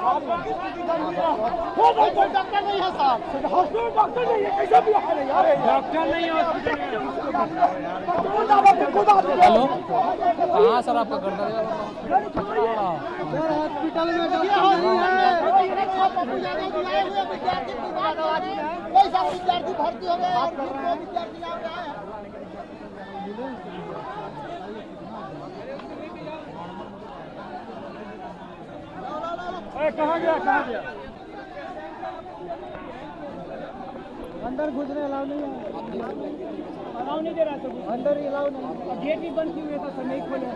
Doctor नहीं है साहब, हॉस्पिटल डॉक्टर नहीं है, कैसे भी हाल है यार, डॉक्टर नहीं है हॉस्पिटल में। हेलो, हाँ सर आपका कर दे हॉस्पिटल में विद्यार्थी भर्ती हो गए और विद्यार्थी आ रहे हैं। कहाँ गया अंदर घुसने अलाउ नहीं है, अलाउ नहीं दे रहा सर, अंदर अलाउ नहीं, गेट भी बंद किए हुए था सर, नहीं खोले,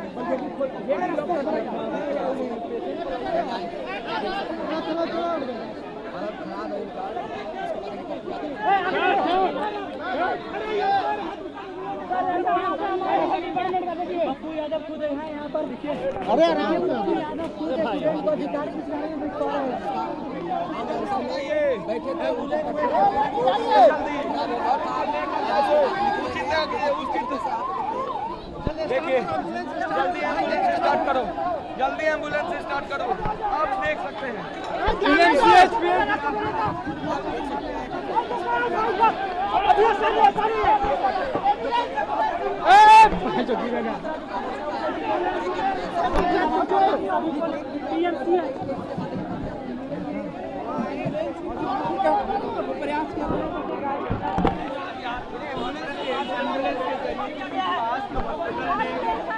पप्पू यादव खुद है यहाँ पर, अरे देखिए जल्दी एम्बुलेंस स्टार्ट करो, जल्दी एम्बुलेंस स्टार्ट करो। आप देख सकते हैं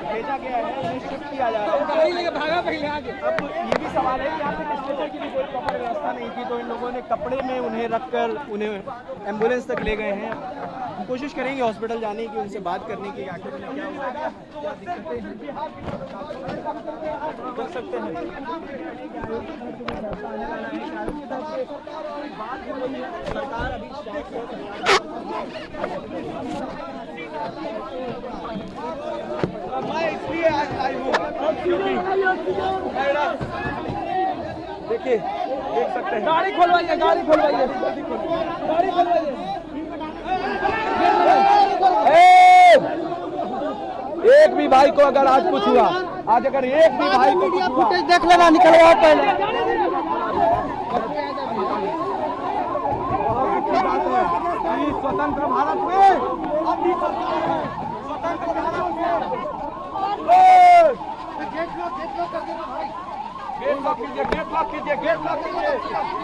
भेजा गया है, उन्हें शिफ्ट किया जा रहा है। गाड़ी लेके भागा पहले आगे। अब ये भी सवाल है कि यहाँ पे स्ट्रेचर की भी कोई प्रॉपर व्यवस्था नहीं थी, तो इन लोगों ने कपड़े में उन्हें रखकर उन्हें एम्बुलेंस तक ले गए हैं। हम कोशिश करेंगे हॉस्पिटल जाने की, उनसे बात करने की, आखिर में क्या हुआ, क्या दिक्कतें कर सकते हैं। सरकार अभी मैं इसलिए आई हूँ क्योंकि देखिए देख सकते हैं, गाड़ी खोलवाइए, गाड़ी खोलवाइए, गाड़ी खोलवाइए। एक भी भाई को अगर आज कुछ हुआ, आज अगर एक भी भाई को फुटेज देख लेना, निकलवाओ पहले। बात है कि स्वतंत्र भारत में अपनी सरकार है, स्वतंत्र भारत में गेट लॉक कर देना भाई, गेट लॉक कीजिए, गेट लॉक कीजिए, गेट लॉक कीजिए,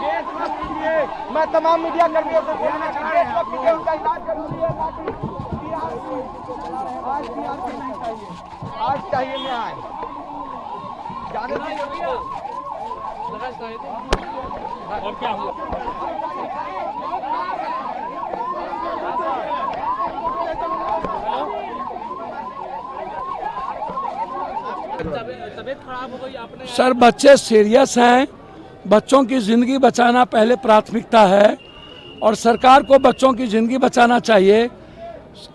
गेट लॉक कीजिए। मैं तमाम मीडिया कर्मियों से कहना चाहता हूं, गेट लॉक कीजिए, उनका इलाज कर दीजिए। आज नहीं चाहिए, आज चाहिए न्याय। जाने दीजिए और क्या हुआ। तबीयत खराब हो गई आपने? सर बच्चे सीरियस हैं, बच्चों की ज़िंदगी बचाना पहले प्राथमिकता है और सरकार को बच्चों की ज़िंदगी बचाना चाहिए।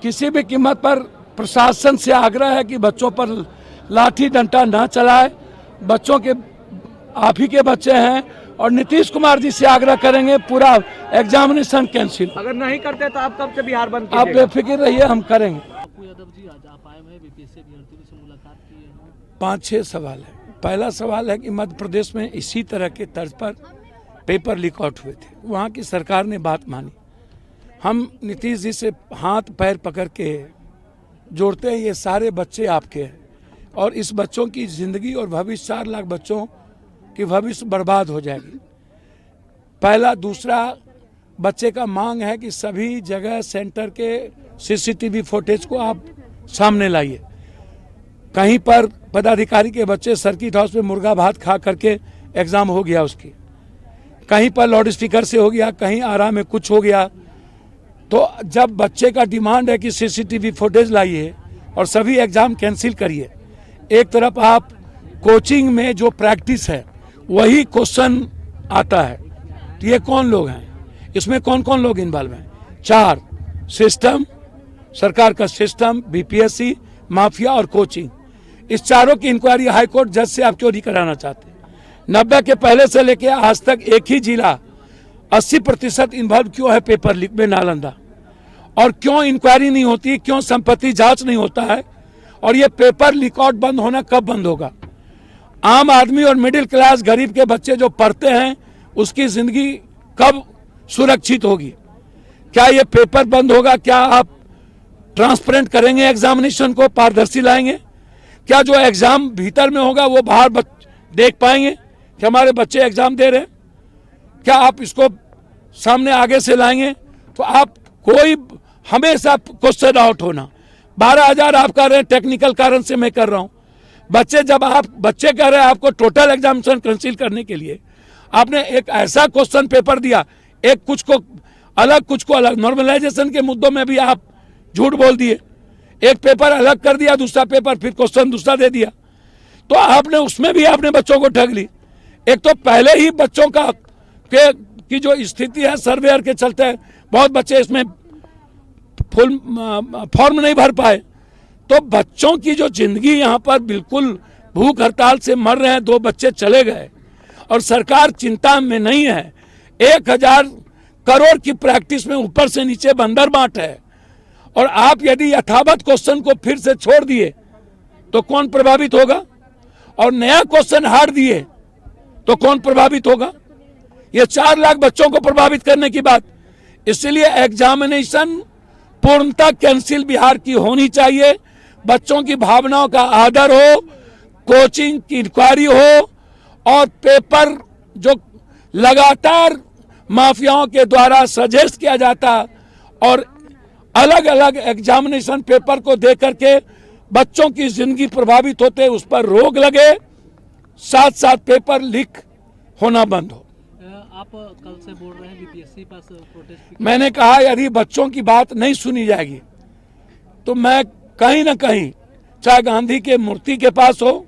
किसी भी कीमत पर प्रशासन से आग्रह है कि बच्चों पर लाठी डंडा न चलाए। बच्चों के आप ही के बच्चे हैं और नीतीश कुमार जी से आग्रह करेंगे पूरा एग्जामिनेशन कैंसिल। अगर नहीं करते तो आप कब से बिहार बंद आप बेफिक्र रहिए, हम करेंगे। पप्पू यादव जी आज आप आए हैं, बीपीएससी अभ्यर्थियों से मुलाकात की है। 5-6 सवाल है। पहला सवाल है कि मध्य प्रदेश में इसी तरह के तर्ज पर पेपर लीक आउट हुए थे, वहाँ की सरकार ने बात मानी। हम नीतीश जी से हाथ पैर पकड़ के जोड़ते हैं, ये सारे बच्चे आपके हैं और इस बच्चों की ज़िंदगी और भविष्य 4 लाख बच्चों की भविष्य बर्बाद हो जाएगी। पहला। दूसरा, बच्चे का मांग है कि सभी जगह सेंटर के सीसीटीवी फुटेज को आप सामने लाइए। कहीं पर पदाधिकारी के बच्चे सर्किट हाउस में मुर्गा भात खा करके एग्जाम हो गया उसकी, कहीं पर लाउड स्पीकर से हो गया, कहीं आराम में कुछ हो गया। तो जब बच्चे का डिमांड है कि सीसीटीवी फुटेज लाइए और सभी एग्जाम कैंसिल करिए, एक तरफ आप कोचिंग में जो प्रैक्टिस है वही क्वेश्चन आता है, तो ये कौन लोग हैं, इसमें कौन कौन लोग इन्वॉल्व हैं? 4 सिस्टम, सरकार का सिस्टम, बीपीएससी, माफिया और कोचिंग। इस चारों की इंक्वायरी हाईकोर्ट जज से आप क्यों नहीं कराना चाहते? 90 के पहले से लेकर आज तक एक ही जिला 80% इन्वॉल्व क्यों है पेपर लीक में, नालंदा? और क्यों इंक्वायरी नहीं होती, क्यों संपत्ति जांच नहीं होता है? और ये पेपर लीक आउट बंद होना कब बंद होगा? आम आदमी और मिडिल क्लास गरीब के बच्चे जो पढ़ते हैं उसकी जिंदगी कब सुरक्षित होगी? क्या ये पेपर बंद होगा? क्या आप ट्रांसपेरेंट करेंगे एग्जामिनेशन को, पारदर्शी लाएंगे? क्या जो एग्जाम भीतर में होगा वो बाहर देख पाएंगे कि हमारे बच्चे एग्जाम दे रहे हैं? क्या आप इसको सामने आगे से लाएंगे? तो आप कोई हमेशा क्वेश्चन आउट होना। 12,000 आप कर रहे हैं, टेक्निकल कारण से मैं कर रहा हूं। बच्चे कह रहे हैं आपको टोटल एग्जामिनेशन कैंसिल करने के लिए आपने एक ऐसा क्वेश्चन पेपर दिया, एक कुछ को अलग। नॉर्मलाइजेशन के मुद्दों में भी आप झूठ बोल दिए। एक पेपर अलग कर दिया, दूसरा पेपर फिर क्वेश्चन दूसरा दे दिया। तो आपने उसमें भी आपने बच्चों को ठग ली। एक तो पहले ही बच्चों की जो स्थिति है सर्वेयर के चलते बहुत बच्चे इसमें फुल फॉर्म नहीं भर पाए। तो बच्चों की जो जिंदगी यहाँ पर बिल्कुल भूख हड़ताल से मर रहे हैं। 2 बच्चे चले गए और सरकार चिंता में नहीं है। 1,000 करोड़ की प्रैक्टिस में ऊपर से नीचे बंदर बांट है। और आप यदि यथावत क्वेश्चन को फिर से छोड़ दिए तो कौन प्रभावित होगा? और नया क्वेश्चन हार दिए तो कौन प्रभावित होगा? ये 4 लाख बच्चों को प्रभावित करने की बात। इसलिए एग्जामिनेशन पूर्णतः कैंसिल बिहार की होनी चाहिए। बच्चों की भावनाओं का आदर हो, कोचिंग की इंक्वायरी हो और पेपर जो लगातार माफियाओं के द्वारा सजेस्ट किया जाता और अलग अलग एग्जामिनेशन पेपर को देख करके बच्चों की जिंदगी प्रभावित होते, उस पर रोक लगे। साथ साथ पेपर लीक होना बंद हो। आप कल से बोल रहे हैं बीपीएससी पास प्रोटेस्ट। मैंने कहा यदि बच्चों की बात नहीं सुनी जाएगी तो मैं कहीं ना कहीं, चाहे गांधी के मूर्ति के पास हो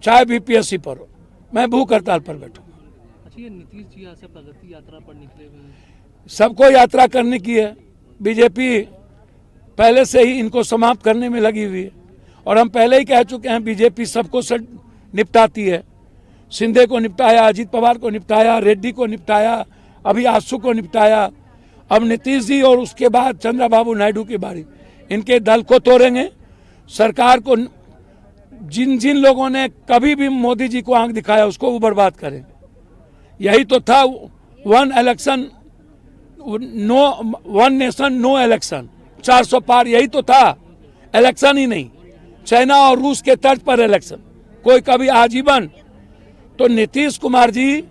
चाहे बीपीएससी पर हो, मैं भूख हड़ताल पर बैठूंगा। अच्छा, ये नीतीश जी यहाँ से प्रगति यात्रा पर निकले हुए हैं। सबको यात्रा करने की है। बीजेपी पहले से ही इनको समाप्त करने में लगी हुई है और हम पहले ही कह चुके हैं बीजेपी सबको निपटाती है। शिंदे को निपटाया, अजीत पवार को निपटाया, रेड्डी को निपटाया, अभी आसू को निपटाया, अब नीतीश जी और उसके बाद चंद्रबाबू नायडू की बारी। इनके दल को तोड़ेंगे। सरकार को जिन जिन लोगों ने कभी भी मोदी जी को आंख दिखाया उसको वो बर्बाद करें। यही तो था 1 election no 1 nation no election, 400 पार, यही तो था। इलेक्शन ही नहीं, चाइना और रूस के तर्ज पर इलेक्शन, कोई कभी आजीवन। तो नीतीश कुमार जी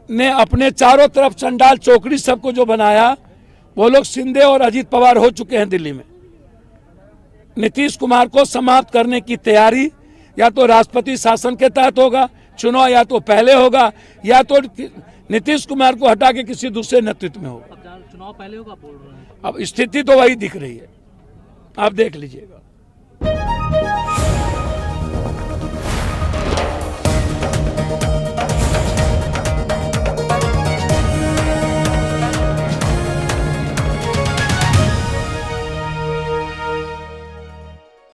ने अपने चारों तरफ चंडाल चौकड़ी सबको जो बनाया, वो लोग शिंदे और अजीत पवार हो चुके हैं दिल्ली में। नीतीश कुमार को समाप्त करने की तैयारी या तो राष्ट्रपति शासन के तहत होगा चुनाव, या तो पहले होगा, या तो नीतीश कुमार को हटा के किसी दूसरे नेतृत्व में होगा। अब चुनाव पहले होगा बोल रहे हैं। अब स्थिति तो वही दिख रही है, आप देख लीजिएगा।